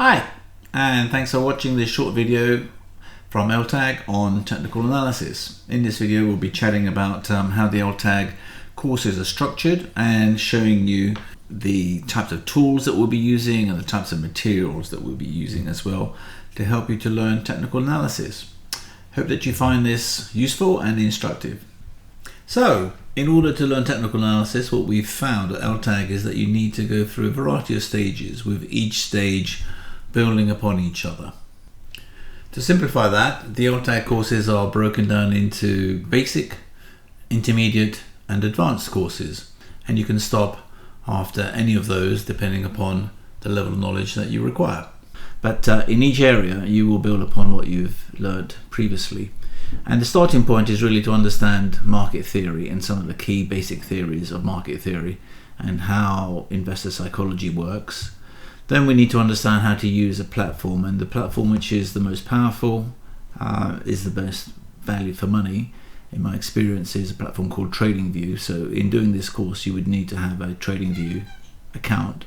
Hi, and thanks for watching this short video from LTAG on technical analysis. In this video we'll be chatting about how the LTAG courses are structured and showing you the types of tools that we'll be using and the types of materials that we'll be using as well to help you to learn technical analysis. Hope that you find this useful and instructive. So, in order to learn technical analysis, what we've found at LTAG is that you need to go through a variety of stages, with each stage building upon each other. To simplify that, the LTAG courses are broken down into basic, intermediate and advanced courses, and you can stop after any of those depending upon the level of knowledge that you require. But in each area you will build upon what you've learned previously. And the starting point is really to understand market theory and some of the key basic theories of market theory and how investor psychology works. Then we need to understand how to use a platform, and the platform which is the most powerful is the best value for money. In my experience, is a platform called Tradingview. So in doing this course you would need to have a Tradingview account.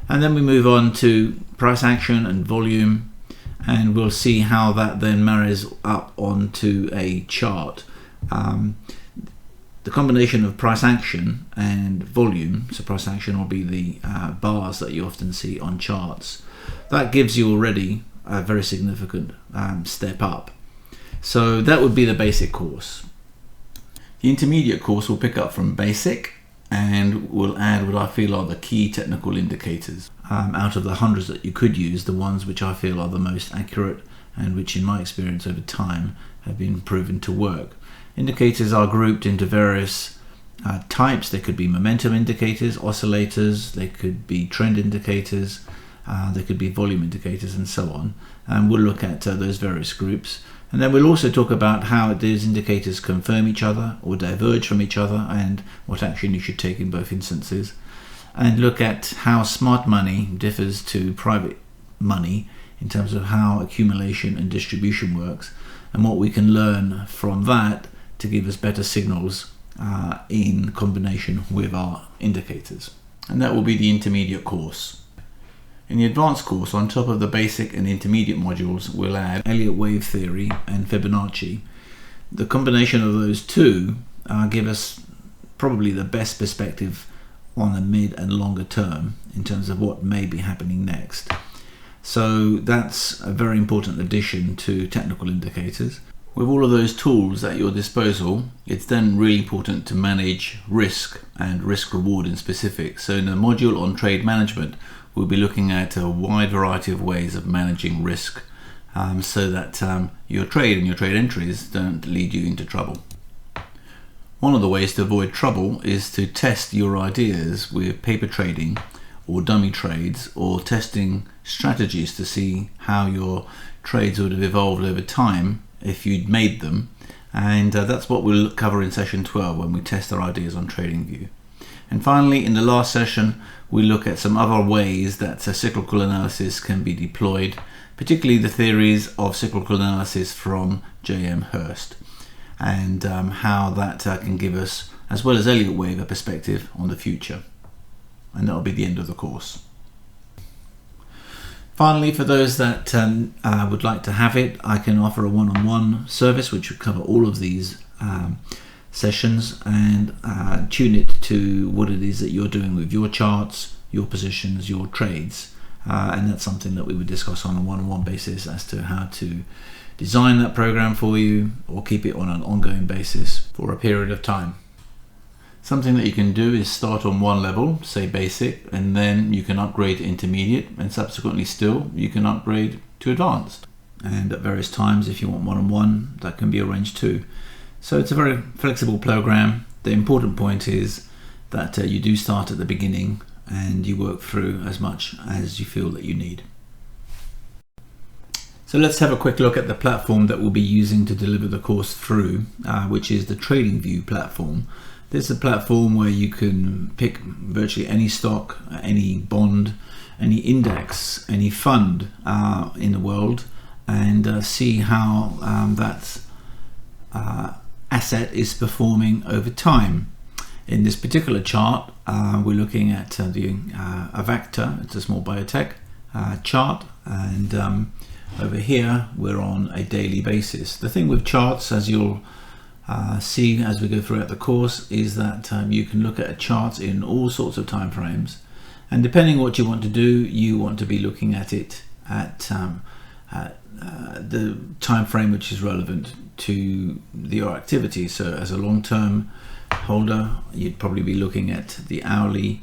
And then we move on to price action and volume, and we'll see how that then marries up onto a chart. The combination of price action and volume, so price action will be the bars that you often see on charts, that gives you already a very significant step up. So that would be the basic course. The intermediate course will pick up from basic and will add what I feel are the key technical indicators. Out of the hundreds that you could use, the ones which I feel are the most accurate and which in my experience over time have been proven to work. Indicators are grouped into various types. They could be momentum indicators, oscillators, they could be trend indicators, they could be volume indicators, and so on. And we'll look at those various groups. And then we'll also talk about how these indicators confirm each other or diverge from each other, and what action you should take in both instances. And look at how smart money differs to private money in terms of how accumulation and distribution works, and what we can learn from that to give us better signals in combination with our indicators. And that will be the intermediate course. In the advanced course, on top of the basic and intermediate modules, we'll add Elliott wave theory and Fibonacci. The combination of those two give us probably the best perspective on the mid and longer term in terms of what may be happening next. So that's a very important addition to technical indicators. With all of those tools at your disposal, it's then really important to manage risk and risk reward in specific. So in the module on trade management, we'll be looking at a wide variety of ways of managing risk so that your trade and your trade entries don't lead you into trouble. One of the ways to avoid trouble is to test your ideas with paper trading or dummy trades, or testing strategies to see how your trades would have evolved over time if you'd made them. And that's what we'll cover in session 12 when we test our ideas on Tradingview. And finally, in the last session, we look at some other ways that cyclical analysis can be deployed, particularly the theories of cyclical analysis from J.M. Hurst, and how that can give us, as well as Elliott wave, a perspective on the future. And that'll be the end of the course. Finally, for those that would like to have it, I can offer a one-on-one service which would cover all of these sessions and tune it to what it is that you're doing with your charts, your positions, your trades. And that's something that we would discuss on a one-on-one basis as to how to design that program for you or keep it on an ongoing basis for a period of time. Something that you can do is start on one level, say basic, and then you can upgrade to intermediate, and subsequently still you can upgrade to advanced. And at various times, if you want one-on-one, that can be arranged too. So it's a very flexible program. The important point is that you do start at the beginning and you work through as much as you feel that you need. So let's have a quick look at the platform that we'll be using to deliver the course through, which is the Tradingview platform. This is a platform where you can pick virtually any stock, any bond, any index, any fund in the world, and see how that asset is performing over time. In this particular chart, we're looking at a Vector. It's a small biotech, chart, and over here we're on a daily basis. The thing with charts, as you'll see as we go throughout the course, is that you can look at charts in all sorts of time frames, and depending on what you want to do, you want to be looking at it at the time frame which is relevant to your activity. So as a long-term holder, you'd probably be looking at the hourly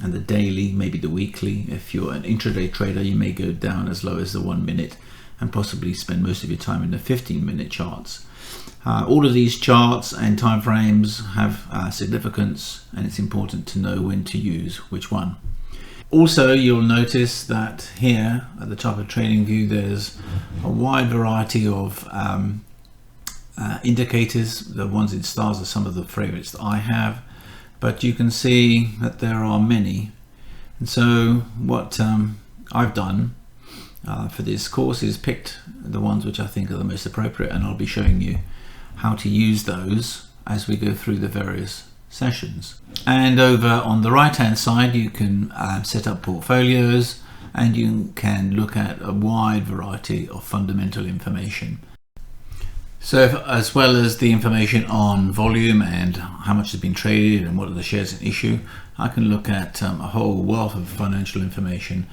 and the daily, maybe the weekly. If you're an intraday trader, you may go down as low as the 1 minute and possibly spend most of your time in the 15-minute charts. All of these charts and time frames have significance, and it's important to know when to use which one. Also, you'll notice that here at the top of Tradingview there's a wide variety of indicators. The ones in stars are some of the favorites that I have, but you can see that there are many. And so what I've done for this course is picked the ones which I think are the most appropriate, and I'll be showing you how to use those as we go through the various sessions. And over on the right hand side you can set up portfolios, and you can look at a wide variety of fundamental information. So as well as the information on volume and how much has been traded and what are the shares in issue, I can look at a whole wealth of financial information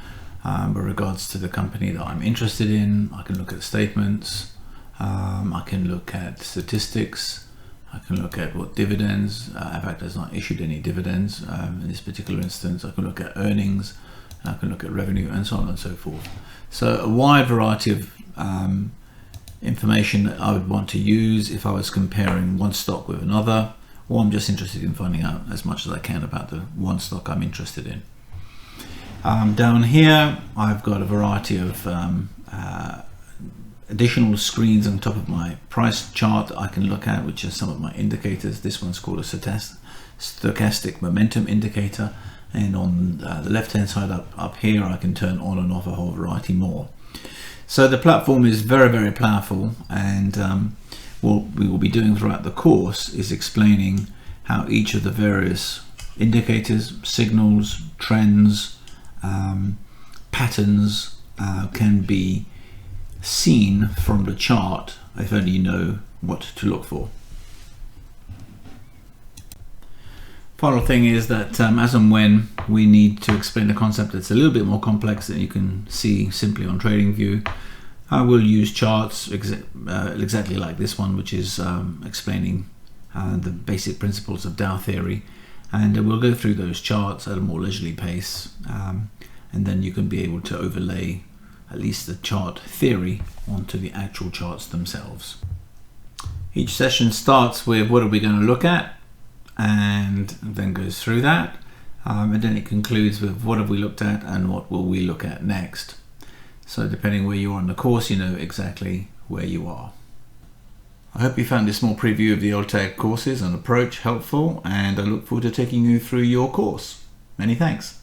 with regards to the company that I'm interested in. I can look at statements, I can look at statistics, I can look at what dividends, in fact has not issued any dividends in this particular instance. I can look at earnings, I can look at revenue, and so on and so forth. So a wide variety of information that I would want to use if I was comparing one stock with another, or I'm just interested in finding out as much as I can about the one stock I'm interested in. Down here I've got a variety of additional screens on top of my price chart I can look at, which are some of my indicators. This one's called a stochastic momentum indicator, and on the left hand side up here I can turn on and off a whole variety more. So the platform is very, very powerful, and what we will be doing throughout the course is explaining how each of the various indicators, signals, trends, patterns can be seen from the chart if only you know what to look for. Final thing is that as and when we need to explain a concept that's a little bit more complex than you can see simply on Tradingview, I will use charts exactly like this one, which is explaining the basic principles of Dow theory, and we'll go through those charts at a more leisurely pace, and then you can be able to overlay at least the chart theory onto the actual charts themselves. Each session starts with what are we going to look at, and then goes through that, and then it concludes with what have we looked at and what will we look at next. So depending where you are in the course, you know exactly where you are. I hope you found this small preview of the LTAG courses and approach helpful, and I look forward to taking you through your course. Many thanks.